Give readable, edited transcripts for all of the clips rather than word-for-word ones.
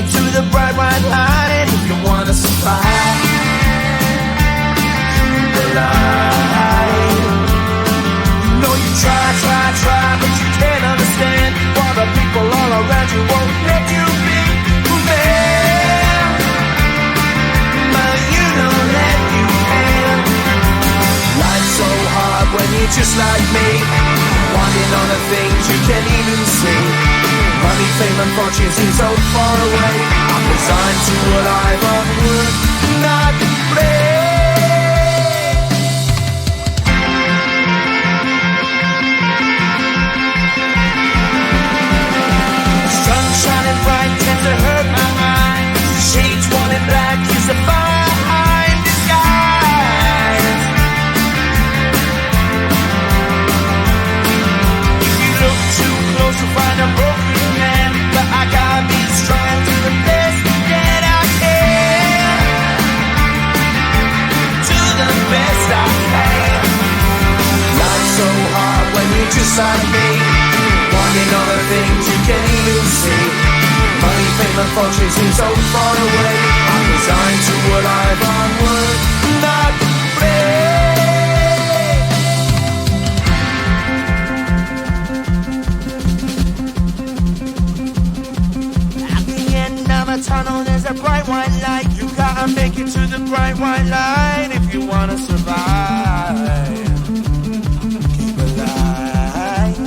it to the bright white light. And if you wanna survive, keep alive. You know you try, but you can't understand why the people all around you won't let you be who they are. But you know that you can. Life's so hard when you're just like me, wanting all the things you can't even see. Money, fame and fortune seem so far away. I'm resigned to what I've unworked, not play. Sun shining bright tends to hurt my eyes. Shades worn in black is a fine disguise. If you look too close you'll find a broken man, but I gotta be strong, do the best that I can. Do the best I can. Life's so hard when you're just like me, wanting all the things you can't even see. Money, fame and fortune seem so far away. I'm resigned to what I've unworked, not play. At the end of a tunnel there's a bright white light. You gotta make it to the bright white light if you wanna survive. Keep alive.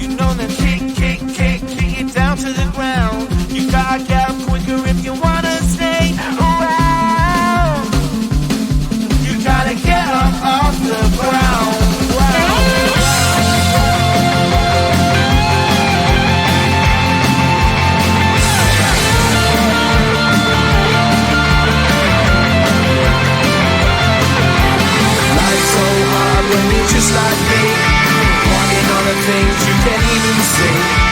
You know the kick it down to the ground. You gotta get up quicker if you wanna stay around. You gotta get up off the ground. Life's so hard when you're just like me, wanting all the things you can't even see.